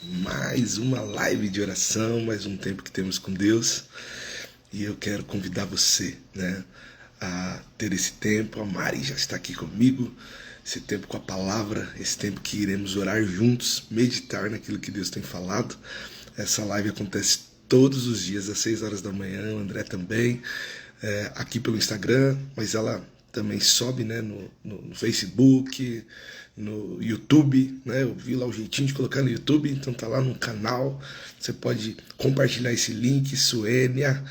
mais uma live de oração, mais um tempo que temos com Deus. E eu quero convidar você, a ter esse tempo. A Mari já está aqui comigo. Esse tempo com a palavra, esse tempo que iremos orar juntos, meditar naquilo que Deus tem falado. Essa live acontece todos os dias às 6 horas da manhã. O André também, aqui pelo Instagram, mas ela também sobe, no Facebook, no YouTube, Eu vi lá o jeitinho de colocar no YouTube, então tá lá no canal. Você pode compartilhar esse link. Suênia,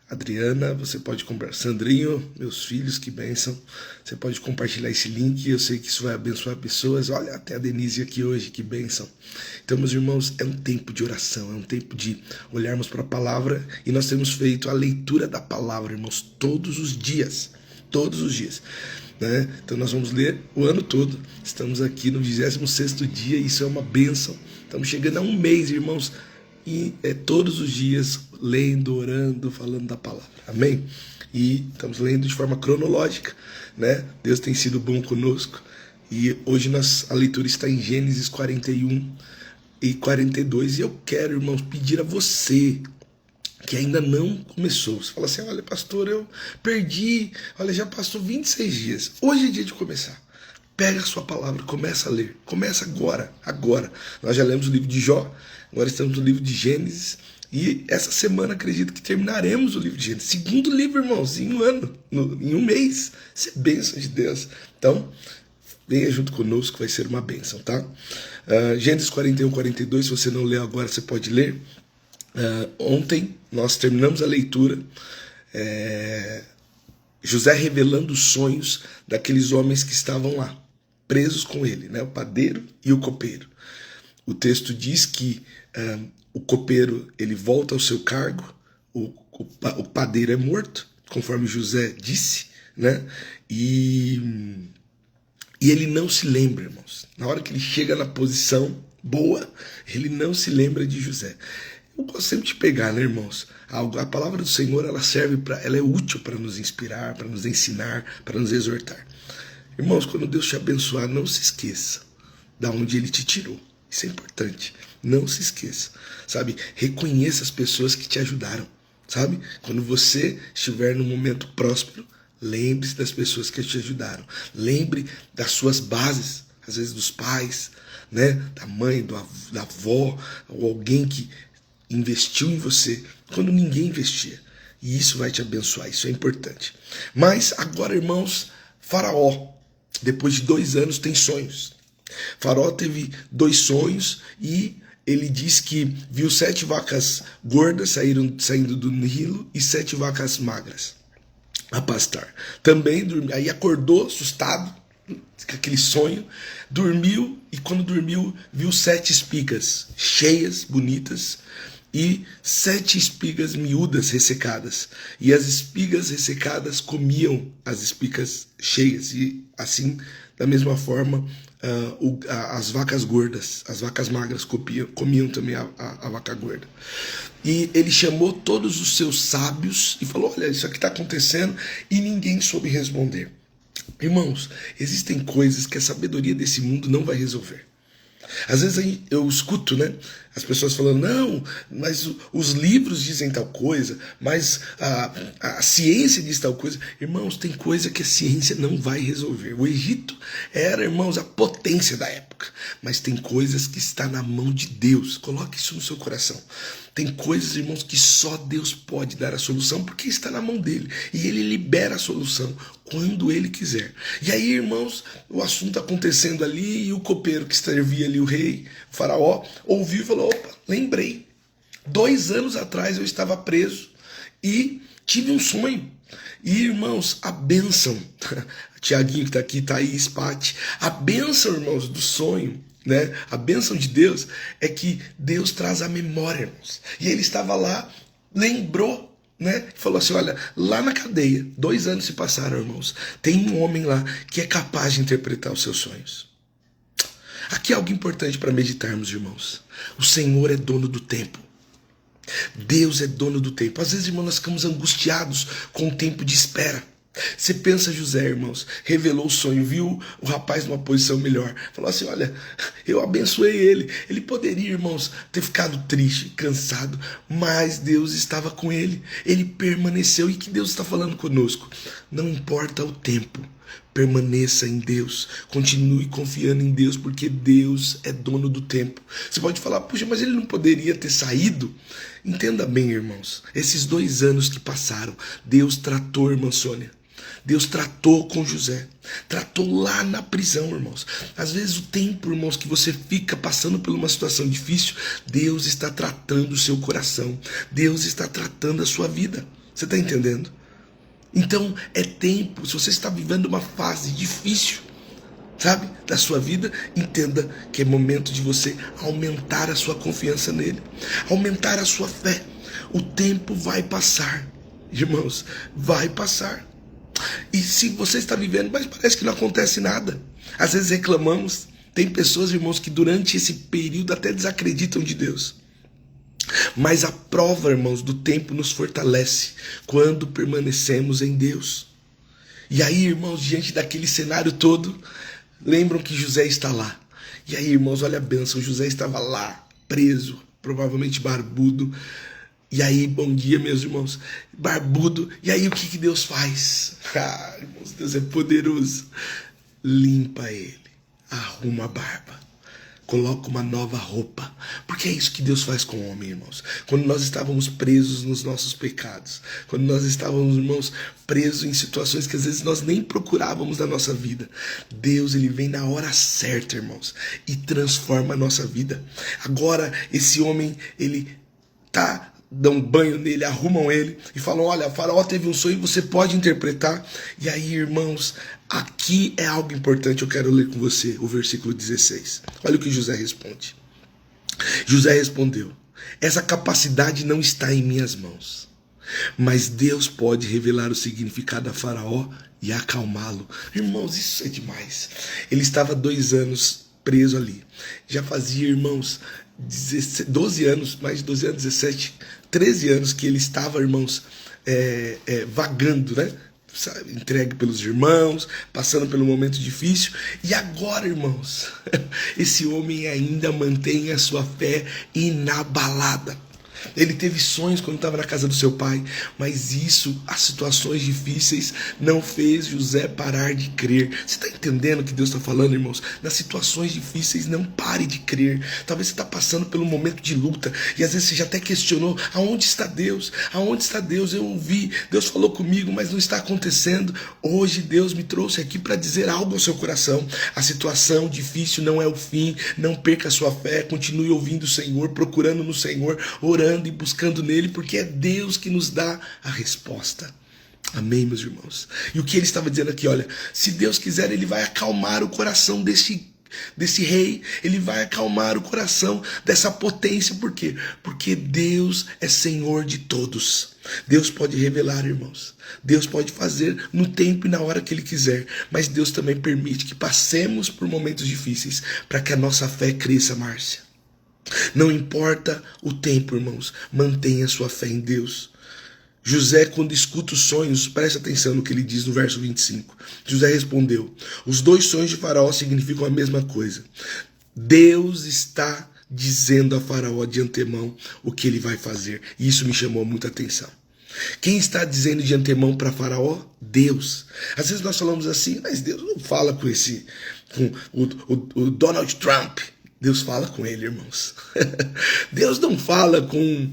Adriana, você pode comprar. Sandrinho, meus filhos, que bênção. Você pode compartilhar esse link. Eu sei que isso vai abençoar pessoas. Olha, até a Denise aqui hoje, que bênção. Então, meus irmãos, é um tempo de oração, é um tempo de olharmos para a palavra. E nós temos feito a leitura da palavra, irmãos, todos os dias. Todos os dias. Então nós vamos ler o ano todo. Estamos aqui no 26º dia. Isso é uma bênção. Estamos chegando a um mês, irmãos. E é todos os dias lendo, orando, falando da palavra. Amém? E estamos lendo de forma cronológica, Deus tem sido bom conosco. E hoje a leitura está em Gênesis 41 e 42. E eu quero, irmãos, pedir a você que ainda não começou. Você fala assim: olha, pastor, eu perdi, olha, já passou 26 dias. Hoje é dia de começar. Pega a sua palavra, começa a ler. Começa agora. Nós já lemos o livro de Jó, agora estamos no livro de Gênesis. E essa semana acredito que terminaremos o livro de Gênesis. Segundo livro, irmãos, em um ano, em um mês. Isso é bênção de Deus. Então, venha junto conosco, vai ser uma bênção, tá? Gênesis 41, 42, se você não leu agora, você pode ler. Ontem nós terminamos a leitura, José revelando os sonhos daqueles homens que estavam lá, presos com ele, o padeiro e o copeiro. O texto diz que o copeiro ele volta ao seu cargo, o padeiro é morto, conforme José disse, e ele não se lembra, irmãos. Na hora que ele chega na posição boa, ele não se lembra de José. Eu gosto sempre de pegar, irmãos? A palavra do Senhor, ela é útil para nos inspirar, para nos ensinar, para nos exortar. Irmãos, quando Deus te abençoar, não se esqueça de onde Ele te tirou. Isso é importante. Não se esqueça, sabe? Reconheça as pessoas que te ajudaram, sabe? Quando você estiver num momento próspero, lembre-se das pessoas que te ajudaram. Lembre das suas bases, às vezes dos pais, da mãe, da avó, ou alguém que investiu em você quando ninguém investia. E isso vai te abençoar, isso é importante. Mas agora, irmãos, Faraó, depois de 2 anos, tem sonhos. Faraó teve 2 sonhos e ele diz que viu 7 vacas gordas saindo do Nilo e 7 vacas magras a pastar. Também aí acordou assustado com aquele sonho, dormiu e quando dormiu viu 7 espigas cheias, bonitas, e 7 espigas miúdas ressecadas. E as espigas ressecadas comiam as espigas cheias. E assim, da mesma forma, as vacas gordas, as vacas magras comiam também a vaca gorda. E ele chamou todos os seus sábios e falou: olha, isso aqui está acontecendo, e ninguém soube responder. Irmãos, existem coisas que a sabedoria desse mundo não vai resolver. Às vezes eu escuto, as pessoas falando: não, mas os livros dizem tal coisa, mas a ciência diz tal coisa. Irmãos, tem coisa que a ciência não vai resolver. O Egito era, irmãos, a potência da época, mas tem coisas que está na mão de Deus. Coloque isso no seu coração. Tem coisas, irmãos, que só Deus pode dar a solução, porque está na mão dele. E ele libera a solução quando ele quiser. E aí, irmãos, o assunto acontecendo ali, e o copeiro que servia ali, o rei, o faraó, ouviu e falou: opa, lembrei. 2 anos atrás eu estava preso e tive um sonho. E, irmãos, a bênção, Tiaguinho que está aqui, Thaís, Pati, a bênção, irmãos, do sonho, a bênção de Deus é que Deus traz a memória, irmãos. E ele estava lá, lembrou, falou assim: olha, lá na cadeia, 2 anos se passaram, irmãos, tem um homem lá que é capaz de interpretar os seus sonhos. Aqui é algo importante para meditarmos, irmãos. O Senhor é dono do tempo. Deus é dono do tempo. Às vezes, irmãos, nós ficamos angustiados com o tempo de espera. Você pensa, José, irmãos, revelou o sonho, viu o rapaz numa posição melhor. Falou assim, olha, eu abençoei ele. Ele poderia, irmãos, ter ficado triste, cansado, mas Deus estava com ele. Ele permaneceu. E que Deus está falando conosco? Não importa o tempo. Permaneça em Deus, continue confiando em Deus, porque Deus é dono do tempo. Você pode falar, puxa, mas ele não poderia ter saído? Entenda bem, irmãos, esses 2 anos que passaram, Deus tratou, irmã Sônia. Deus tratou com José, tratou lá na prisão, irmãos. Às vezes o tempo, irmãos, que você fica passando por uma situação difícil, Deus está tratando o seu coração, Deus está tratando a sua vida. Você está entendendo? Então é tempo, se você está vivendo uma fase difícil, sabe, da sua vida, entenda que é momento de você aumentar a sua confiança nele, aumentar a sua fé. O tempo vai passar, irmãos, vai passar. E se você está vivendo, mas parece que não acontece nada, às vezes reclamamos. Tem pessoas, irmãos, que durante esse período até desacreditam de Deus. Mas a prova, irmãos, do tempo nos fortalece quando permanecemos em Deus. E aí, irmãos, diante daquele cenário todo, lembram que José está lá. E aí, irmãos, olha a bênção, José estava lá, preso, provavelmente barbudo. E aí, bom dia, meus irmãos, barbudo. E aí, o que Deus faz? Ah, irmãos, Deus é poderoso. Limpa ele, arruma a barba, coloca uma nova roupa. Porque é isso que Deus faz com o homem, irmãos. Quando nós estávamos presos nos nossos pecados, quando nós estávamos, irmãos, presos em situações que às vezes nós nem procurávamos na nossa vida, Deus, ele vem na hora certa, irmãos, e transforma a nossa vida. Agora, esse homem, ele dão banho nele, arrumam ele e falam, olha, o faraó teve um sonho, você pode interpretar. E aí, irmãos, aqui é algo importante, eu quero ler com você o versículo 16. Olha o que José responde. José respondeu, essa capacidade não está em minhas mãos, mas Deus pode revelar o significado a faraó e acalmá-lo. Irmãos, isso é demais. Ele estava 2 anos preso ali. Já fazia, irmãos, 12 anos, mais de 12 anos, 17, 13 anos que ele estava, irmãos, vagando, né? Entregue pelos irmãos, passando pelo momento difícil. E agora, irmãos, esse homem ainda mantém a sua fé inabalada. Ele teve sonhos quando estava na casa do seu pai, mas isso, as situações difíceis, não fez José parar de crer. Você está entendendo o que Deus está falando, irmãos? Nas situações difíceis, não pare de crer. Talvez você está passando pelo momento de luta, e às vezes você já até questionou, aonde está Deus? Aonde está Deus? Eu ouvi, Deus falou comigo, mas não está acontecendo. Hoje Deus me trouxe aqui para dizer algo ao seu coração. A situação difícil não é o fim, não perca a sua fé, continue ouvindo o Senhor, procurando no Senhor, orando e buscando nele, porque é Deus que nos dá a resposta. Amém, meus irmãos? E o que ele estava dizendo aqui, olha, se Deus quiser, ele vai acalmar o coração desse rei, ele vai acalmar o coração dessa potência. Por quê? Porque Deus é Senhor de todos. Deus pode revelar, irmãos. Deus pode fazer no tempo e na hora que ele quiser, mas Deus também permite que passemos por momentos difíceis para que a nossa fé cresça, Márcia. Não importa o tempo, irmãos, mantenha sua fé em Deus. José, quando escuta os sonhos, presta atenção no que ele diz no verso 25. José respondeu, os 2 sonhos de Faraó significam a mesma coisa. Deus está dizendo a Faraó de antemão o que ele vai fazer. E isso me chamou muita atenção. Quem está dizendo de antemão para Faraó? Deus. Às vezes nós falamos assim, mas Deus não fala com o Donald Trump. Deus fala com ele, irmãos. Deus não fala com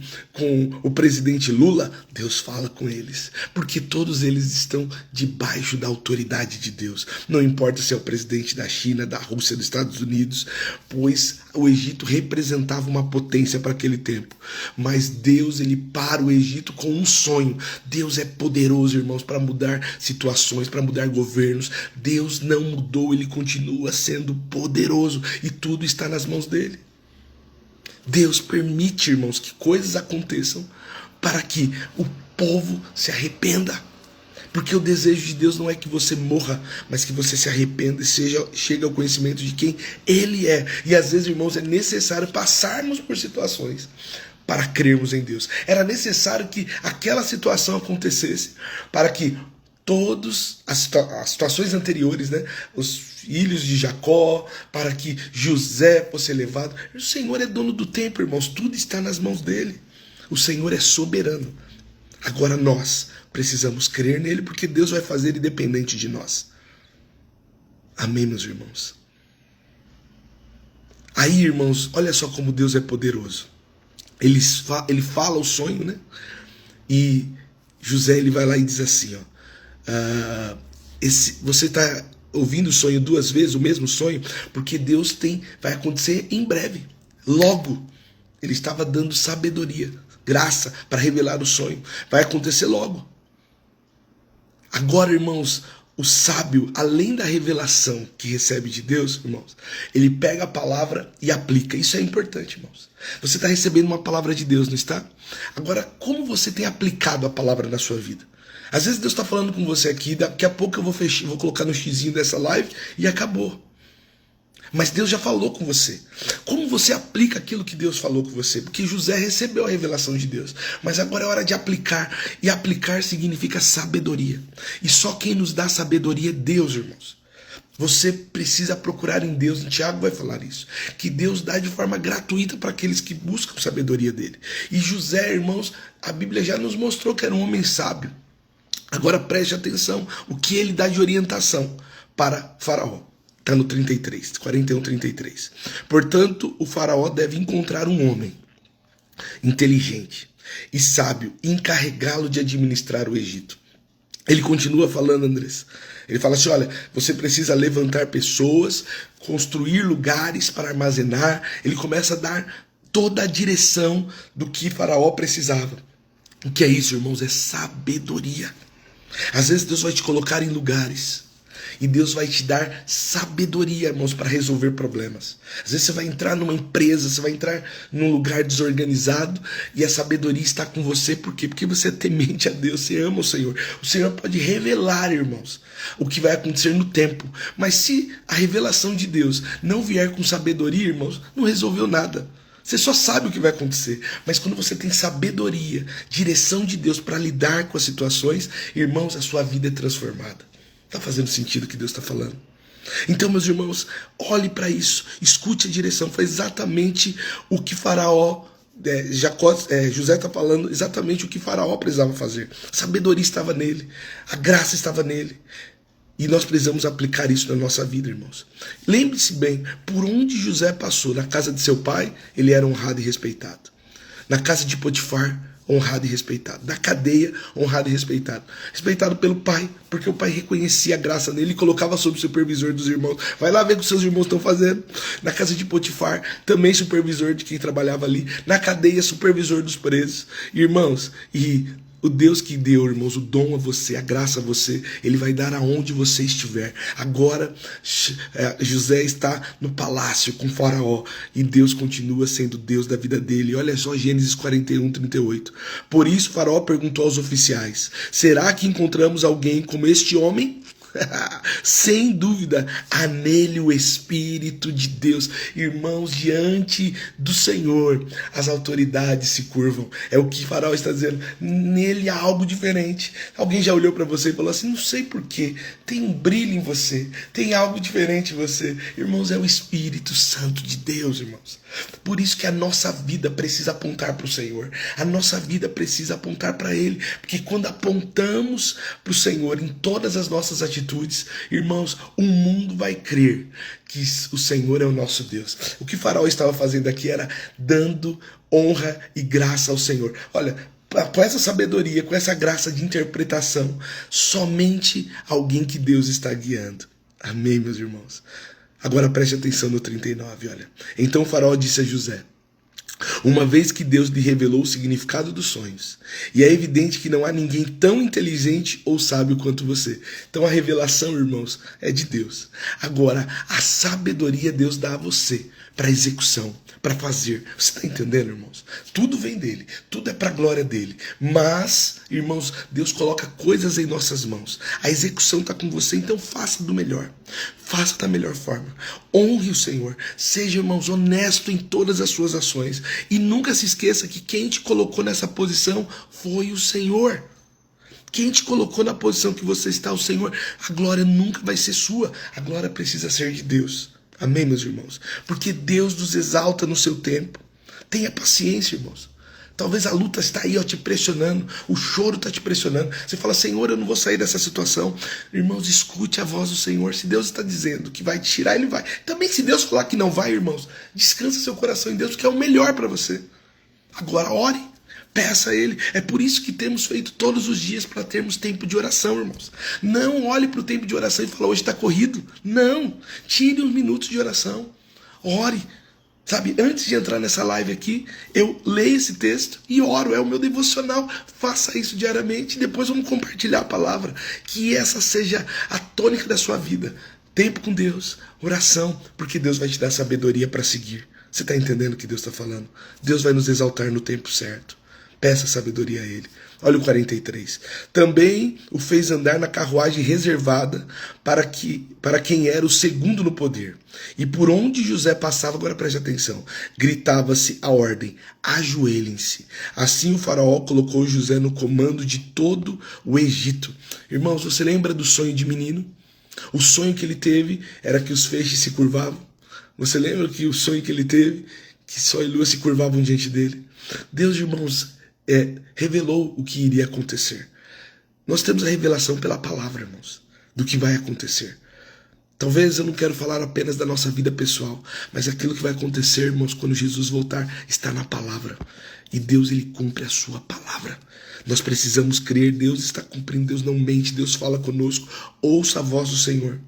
o presidente Lula, Deus fala com eles. Porque todos eles estão debaixo da autoridade de Deus. Não importa se é o presidente da China, da Rússia, dos Estados Unidos, pois o Egito representava uma potência para aquele tempo. Mas Deus, ele para o Egito com um sonho. Deus é poderoso, irmãos, para mudar situações, para mudar governos. Deus não mudou, ele continua sendo poderoso e tudo está nas mãos dele. Deus permite, irmãos, que coisas aconteçam para que o povo se arrependa. Porque o desejo de Deus não é que você morra, mas que você se arrependa e chegue ao conhecimento de quem Ele é. E às vezes, irmãos, é necessário passarmos por situações para crermos em Deus. Era necessário que aquela situação acontecesse para que todas as situações anteriores, né? Os filhos de Jacó, para que José fosse levado. O Senhor é dono do tempo, irmãos, tudo está nas mãos dele. O Senhor é soberano. Agora nós precisamos crer nele, porque Deus vai fazer independente de nós. Amém, meus irmãos? Aí, irmãos, olha só como Deus é poderoso. Ele fala o sonho, né? E José, ele vai lá e diz assim, ó, você está ouvindo o sonho duas vezes, o mesmo sonho, porque Deus vai acontecer em breve, logo. Ele estava dando sabedoria, graça para revelar o sonho. Vai acontecer logo. Agora, irmãos, o sábio, além da revelação que recebe de Deus, irmãos, ele pega a palavra e aplica. Isso é importante, irmãos. Você está recebendo uma palavra de Deus, não está? Agora, como você tem aplicado a palavra na sua vida? Às vezes Deus está falando com você aqui, daqui a pouco eu vou colocar no xizinho dessa live e acabou. Mas Deus já falou com você. Como você aplica aquilo que Deus falou com você? Porque José recebeu a revelação de Deus. Mas agora é hora de aplicar. E aplicar significa sabedoria. E só quem nos dá sabedoria é Deus, irmãos. Você precisa procurar em Deus. E Tiago vai falar isso. Que Deus dá de forma gratuita para aqueles que buscam sabedoria dele. E José, irmãos, a Bíblia já nos mostrou que era um homem sábio. Agora preste atenção o que ele dá de orientação para Faraó. Está no 41, 33. Portanto, o faraó deve encontrar um homem inteligente e sábio e encarregá-lo de administrar o Egito. Ele continua falando, Andrés. Ele fala assim, olha, você precisa levantar pessoas, construir lugares para armazenar. Ele começa a dar toda a direção do que Faraó precisava. O que é isso, irmãos? É sabedoria. Às vezes Deus vai te colocar em lugares e Deus vai te dar sabedoria, irmãos, para resolver problemas. Às vezes você vai entrar numa empresa, você vai entrar num lugar desorganizado e a sabedoria está com você. Por quê? Porque você é temente a Deus, você ama o Senhor. O Senhor pode revelar, irmãos, o que vai acontecer no tempo. Mas se a revelação de Deus não vier com sabedoria, irmãos, não resolveu nada. Você só sabe o que vai acontecer. Mas quando você tem sabedoria, direção de Deus para lidar com as situações, irmãos, a sua vida é transformada. Está fazendo sentido o que Deus está falando? Então, meus irmãos, olhe para isso. Escute a direção. Foi exatamente o que Faraó, José está falando exatamente o que Faraó precisava fazer. A sabedoria estava nele. A graça estava nele. E nós precisamos aplicar isso na nossa vida, irmãos. Lembre-se bem, por onde José passou, na casa de seu pai, ele era honrado e respeitado. Na casa de Potifar, honrado e respeitado. Na cadeia, honrado e respeitado. Respeitado pelo pai, porque o pai reconhecia a graça nele e colocava sob o supervisor dos irmãos. Vai lá ver o que os seus irmãos estão fazendo. Na casa de Potifar, também supervisor de quem trabalhava ali. Na cadeia, supervisor dos presos. Irmãos, o Deus que deu, irmãos, o dom a você, a graça a você, ele vai dar aonde você estiver. Agora, José está no palácio com Faraó e Deus continua sendo Deus da vida dele. Olha só Gênesis 41, 38. Por isso, Faraó perguntou aos oficiais, será que encontramos alguém como este homem? Sem dúvida, há nele o Espírito de Deus. Irmãos, diante do Senhor, as autoridades se curvam. É o que Faraó está dizendo. Nele há algo diferente. Alguém já olhou para você e falou assim, não sei porquê, tem um brilho em você, tem algo diferente em você. Irmãos, é o Espírito Santo de Deus, irmãos. Por isso que a nossa vida precisa apontar para o Senhor. A nossa vida precisa apontar para Ele. Porque quando apontamos para o Senhor em todas as nossas atitudes, irmãos, o mundo vai crer que o Senhor é o nosso Deus. O que Faraó estava fazendo aqui era dando honra e graça ao Senhor. Olha, com essa sabedoria, com essa graça de interpretação, somente alguém que Deus está guiando. Amém, meus irmãos? Agora preste atenção no 39, olha. Então o Faraó disse a José, uma vez que Deus lhe revelou o significado dos sonhos, e é evidente que não há ninguém tão inteligente ou sábio quanto você. Então a revelação, irmãos, é de Deus. Agora, a sabedoria Deus dá a você para execução, para fazer. Você está entendendo, irmãos? Tudo vem dele, tudo é para a glória dele. Mas, irmãos, Deus coloca coisas em nossas mãos. A execução está com você, então faça do melhor. Faça da melhor forma. Honre o Senhor. Seja, irmãos, honesto em todas as suas ações. E nunca se esqueça que quem te colocou nessa posição foi o Senhor. Quem te colocou na posição que você está? O Senhor. A glória nunca vai ser sua. A glória precisa ser de Deus. Amém, meus irmãos? Porque Deus nos exalta no seu tempo. Tenha paciência, irmãos. Talvez a luta está aí, ó, te pressionando. O choro está te pressionando. Você fala, Senhor, eu não vou sair dessa situação. Irmãos, escute a voz do Senhor. Se Deus está dizendo que vai te tirar, Ele vai. Também se Deus falar que não vai, irmãos, descansa seu coração em Deus, porque é o melhor para você. Agora ore. Peça a Ele. É por isso que temos feito todos os dias para termos tempo de oração, irmãos. Não olhe para o tempo de oração e fale, hoje está corrido. Não. Tire uns minutos de oração. Ore. Sabe, antes de entrar nessa live aqui, eu leio esse texto e oro. É o meu devocional. Faça isso diariamente. Depois vamos compartilhar a palavra. Que essa seja a tônica da sua vida. Tempo com Deus. Oração. Porque Deus vai te dar sabedoria para seguir. Você está entendendo o que Deus está falando? Deus vai nos exaltar no tempo certo. Peça sabedoria a Ele. Olha o 43. Também o fez andar na carruagem reservada para quem era o segundo no poder. E por onde José passava, agora preste atenção, gritava-se a ordem, ajoelhem-se. Assim o faraó colocou José no comando de todo o Egito. Irmãos, você lembra do sonho de menino? O sonho que ele teve era que os feixes se curvavam. Você lembra que o sonho que ele teve, que sol e lua se curvavam diante dele? Deus, irmãos, revelou o que iria acontecer. Nós temos a revelação pela palavra, irmãos, do que vai acontecer. Talvez eu não quero falar apenas da nossa vida pessoal, mas aquilo que vai acontecer, irmãos, quando Jesus voltar, está na palavra. E Deus, Ele cumpre a sua palavra. Nós precisamos crer, Deus está cumprindo, Deus não mente, Deus fala conosco. Ouça a voz do Senhor.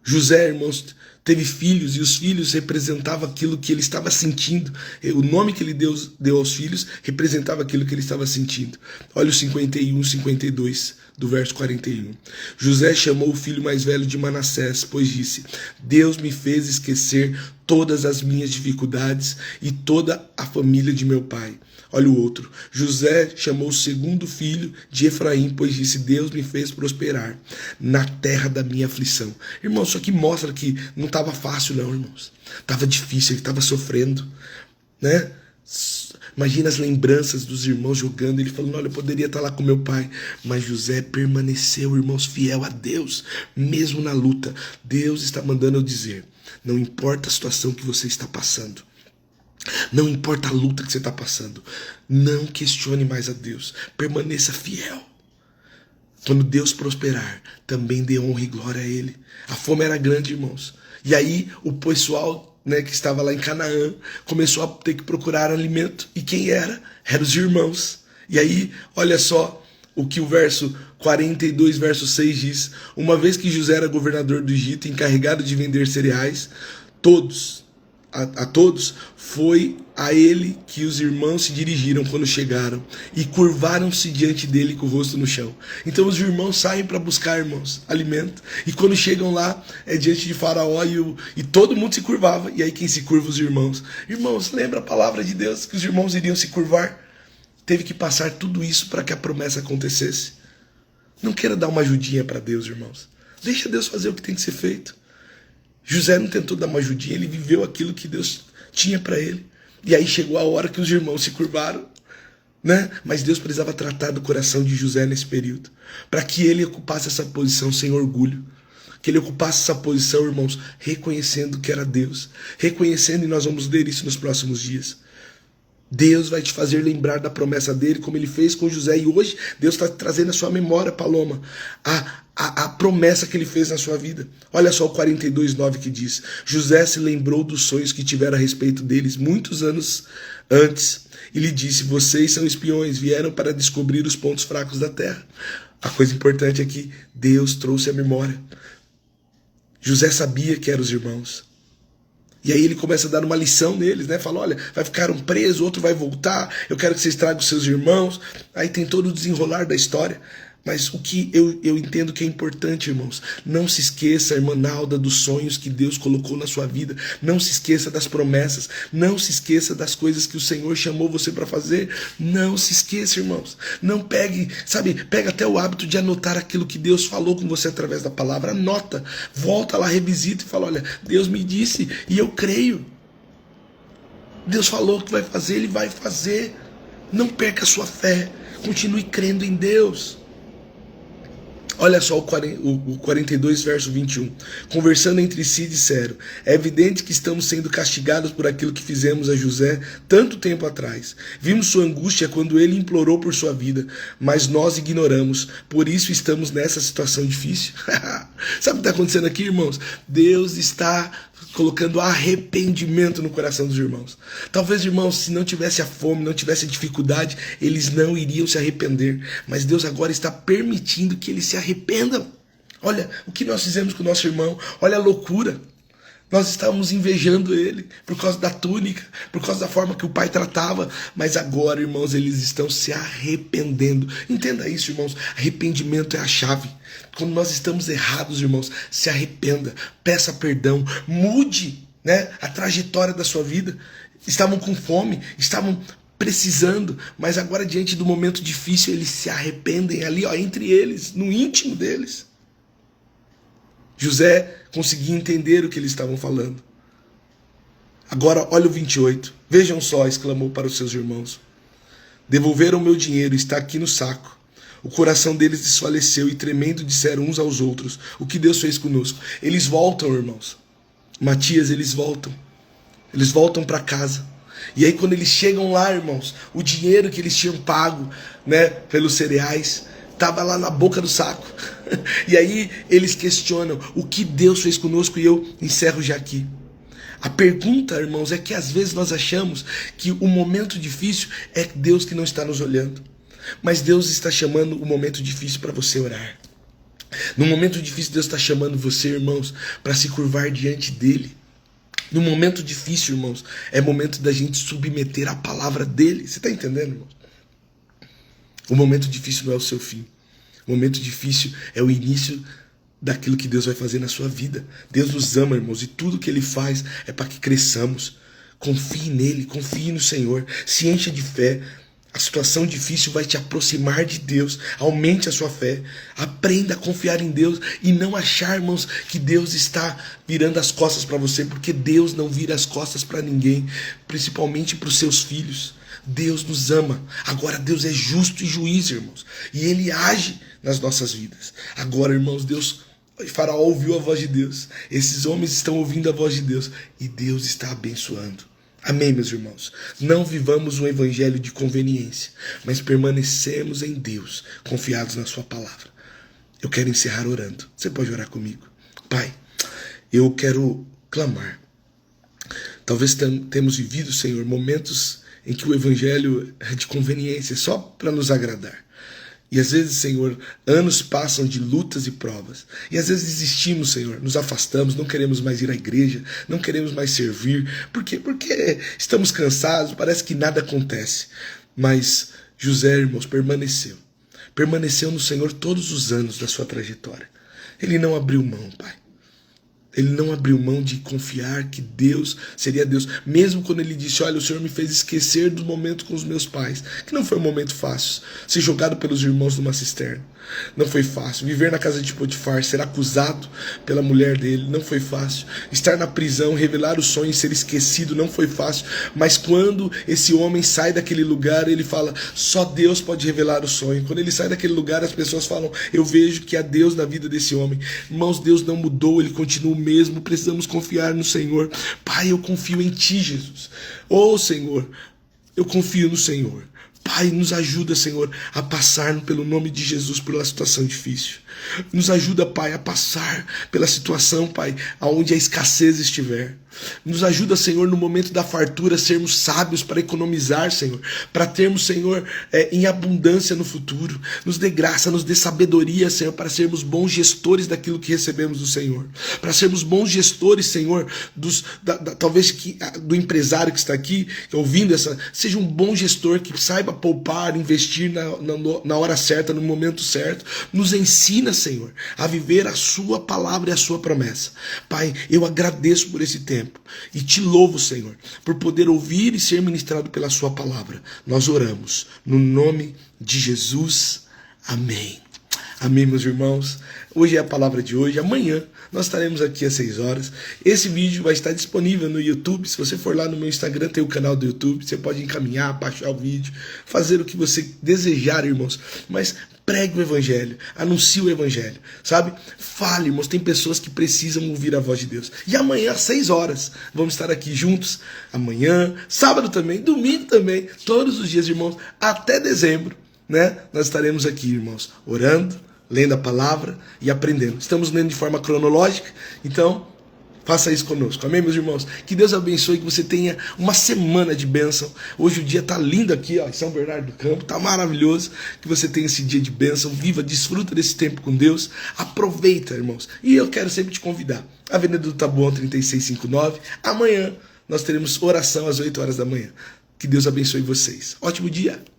José, irmãos, teve filhos, e os filhos representavam aquilo que ele estava sentindo. O nome que ele deu aos filhos representava aquilo que ele estava sentindo. Olha o 51, 52 do verso 41. José chamou o filho mais velho de Manassés, pois disse, Deus me fez esquecer todas as minhas dificuldades e toda a família de meu pai. Olha o outro. José chamou o segundo filho de Efraim, pois disse, Deus me fez prosperar na terra da minha aflição. Irmãos, isso aqui mostra que não estava fácil não, irmãos. Estava difícil, ele estava sofrendo, né? Imagina as lembranças dos irmãos jogando, ele falando, olha, eu poderia estar lá com meu pai, mas José permaneceu, irmãos, fiel a Deus, mesmo na luta. Deus está mandando eu dizer, não importa a situação que você está passando, não importa a luta que você está passando, não questione mais a Deus, permaneça fiel. Quando Deus prosperar, também dê honra e glória a Ele. A fome era grande, irmãos. E aí o pessoal, né, que estava lá em Canaã começou a ter que procurar alimento. E quem era? Eram os irmãos. E aí, olha só o que o verso 42, verso 6 diz. Uma vez que José era governador do Egito, encarregado de vender cereais, a todos, foi a ele que os irmãos se dirigiram quando chegaram e curvaram-se diante dele com o rosto no chão. Então os irmãos saem para buscar, irmãos, alimento, e quando chegam lá, diante de Faraó e todo mundo se curvava, e aí quem se curva? Os irmãos. Irmãos, lembra a palavra de Deus que os irmãos iriam se curvar? Teve que passar tudo isso para que a promessa acontecesse. Não queira dar uma ajudinha para Deus, irmãos. Deixa Deus fazer o que tem que ser feito. José não tentou dar uma ajudinha, ele viveu aquilo que Deus tinha para ele. E aí chegou a hora que os irmãos se curvaram, né? Mas Deus precisava tratar do coração de José nesse período, para que ele ocupasse essa posição sem orgulho. Que ele ocupasse essa posição, irmãos, reconhecendo que era Deus. Reconhecendo, e nós vamos ler isso nos próximos dias. Deus vai te fazer lembrar da promessa dele, como ele fez com José. E hoje Deus está trazendo a sua memória, Paloma, a promessa que ele fez na sua vida. Olha só o 42:9 que diz: José se lembrou dos sonhos que tivera a respeito deles muitos anos antes. E lhe disse: vocês são espiões, vieram para descobrir os pontos fracos da terra. A coisa importante é que Deus trouxe a memória. José sabia que eram os irmãos. E aí ele começa a dar uma lição neles, né? Fala, olha, vai ficar um preso, outro vai voltar, eu quero que vocês tragam os seus irmãos. Aí tem todo o desenrolar da história. Mas o que eu entendo que é importante, irmãos, não se esqueça, irmã Nalda, dos sonhos que Deus colocou na sua vida. Não se esqueça das promessas. Não se esqueça das coisas que o Senhor chamou você para fazer. Não se esqueça, irmãos. Não pegue, pega até o hábito de anotar aquilo que Deus falou com você através da palavra. Anota, volta lá, revisita e fala, olha, Deus me disse e eu creio. Deus falou que vai fazer, Ele vai fazer. Não perca a sua fé. Continue crendo em Deus. Olha só o 42, verso 21. Conversando entre si, disseram: é evidente que estamos sendo castigados por aquilo que fizemos a José tanto tempo atrás. Vimos sua angústia quando ele implorou por sua vida, mas nós ignoramos. Por isso estamos nessa situação difícil. Sabe o que está acontecendo aqui, irmãos? Deus está colocando arrependimento no coração dos irmãos. Talvez, irmãos, se não tivesse a fome, não tivesse a dificuldade, eles não iriam se arrepender. Mas Deus agora está permitindo que eles se arrependam. Olha o que nós fizemos com o nosso irmão. Olha a loucura. Nós estávamos invejando ele por causa da túnica, por causa da forma que o pai tratava. Mas agora, irmãos, eles estão se arrependendo. Entenda isso, irmãos. Arrependimento é a chave. Quando nós estamos errados, irmãos, se arrependa, peça perdão, mude, né, a trajetória da sua vida. Estavam com fome, estavam precisando, mas agora diante do momento difícil eles se arrependem ali, ó, entre eles, no íntimo deles. José conseguia entender o que eles estavam falando. Agora olha o 28. Vejam só, exclamou para os seus irmãos. Devolveram meu dinheiro, está aqui no saco. O coração deles desfaleceu e tremendo disseram uns aos outros: o que Deus fez conosco? Eles voltam, irmãos. Matias, eles voltam. Eles voltam para casa. E aí quando eles chegam lá, irmãos, o dinheiro que eles tinham pago, né, pelos cereais, estava lá na boca do saco. E aí eles questionam o que Deus fez conosco, e eu encerro já aqui. A pergunta, irmãos, é que às vezes nós achamos que o momento difícil é Deus que não está nos olhando. Mas Deus está chamando o momento difícil para você orar. No momento difícil, Deus está chamando você, irmãos, para se curvar diante dele. No momento difícil, irmãos, é momento da gente submeter a palavra dele. Você está entendendo, irmãos? O momento difícil não é o seu fim. O momento difícil é o início daquilo que Deus vai fazer na sua vida. Deus nos ama, irmãos, e tudo que ele faz é para que cresçamos. Confie nele, confie no Senhor, se encha de fé. A situação difícil vai te aproximar de Deus. Aumente a sua fé. Aprenda a confiar em Deus e não achar, irmãos, que Deus está virando as costas para você, porque Deus não vira as costas para ninguém, principalmente para os seus filhos. Deus nos ama. Agora Deus é justo e juiz, irmãos, e ele age nas nossas vidas. Agora, irmãos, Faraó ouviu a voz de Deus. Esses homens estão ouvindo a voz de Deus e Deus está abençoando. Amém, meus irmãos? Não vivamos um evangelho de conveniência, mas permanecemos em Deus, confiados na sua palavra. Eu quero encerrar orando. Você pode orar comigo? Pai, eu quero clamar. Talvez temos vivido, Senhor, momentos em que o evangelho é de conveniência, só para nos agradar. E às vezes, Senhor, anos passam de lutas e provas. E às vezes desistimos, Senhor, nos afastamos, não queremos mais ir à igreja, não queremos mais servir. Por quê? Porque estamos cansados, parece que nada acontece. Mas José, irmãos, permaneceu. Permaneceu no Senhor todos os anos da sua trajetória. Ele não abriu mão, Pai. Ele não abriu mão de confiar que Deus seria Deus. Mesmo quando ele disse: olha, o Senhor me fez esquecer do momento com os meus pais. Que não foi um momento fácil. Ser jogado pelos irmãos numa cisterna. Não foi fácil. Viver na casa de Potifar, ser acusado pela mulher dele. Não foi fácil. Estar na prisão, revelar o sonho e ser esquecido. Não foi fácil. Mas quando esse homem sai daquele lugar, ele fala: só Deus pode revelar o sonho. Quando ele sai daquele lugar, as pessoas falam: eu vejo que há Deus na vida desse homem. Irmãos, Deus não mudou. Ele continua o mesmo. Precisamos confiar no Senhor. Pai, eu confio em Ti, Jesus. Oh, Senhor, eu confio no Senhor. Pai, nos ajuda, Senhor, a passar pelo nome de Jesus pela situação difícil. Nos ajuda, Pai, a passar pela situação, Pai, aonde a escassez estiver. Nos ajuda, Senhor, no momento da fartura, sermos sábios para economizar, Senhor, para termos, Senhor, em abundância no futuro. Nos dê graça, nos dê sabedoria, Senhor, para sermos bons gestores daquilo que recebemos do Senhor. Para sermos bons gestores, Senhor, talvez do empresário que está aqui, ouvindo seja um bom gestor que saiba poupar, investir na hora certa, no momento certo. Nos ensina, Senhor, a viver a sua palavra e a sua promessa. Pai, eu agradeço por esse tempo e te louvo, Senhor, por poder ouvir e ser ministrado pela sua palavra. Nós oramos no nome de Jesus. Amém. Amém, meus irmãos? Hoje é a palavra de hoje. Amanhã nós estaremos aqui às 6 horas. Esse vídeo vai estar disponível no YouTube. Se você for lá no meu Instagram, tem o canal do YouTube. Você pode encaminhar, baixar o vídeo, fazer o que você desejar, irmãos. Mas pregue o evangelho, anuncie o evangelho, sabe? Fale, irmãos. Tem pessoas que precisam ouvir a voz de Deus. E amanhã às 6 horas vamos estar aqui juntos. Amanhã, sábado também, domingo também. Todos os dias, irmãos, até dezembro, né? Nós estaremos aqui, irmãos, orando, lendo a palavra e aprendendo. Estamos lendo de forma cronológica, então faça isso conosco. Amém, meus irmãos? Que Deus abençoe, que você tenha uma semana de bênção. Hoje o dia está lindo aqui, ó, em São Bernardo do Campo, está maravilhoso. Que você tenha esse dia de bênção, viva, desfruta desse tempo com Deus. Aproveita, irmãos. E eu quero sempre te convidar. Avenida do Taboão 3659. Amanhã nós teremos oração às 8 horas da manhã. Que Deus abençoe vocês. Ótimo dia!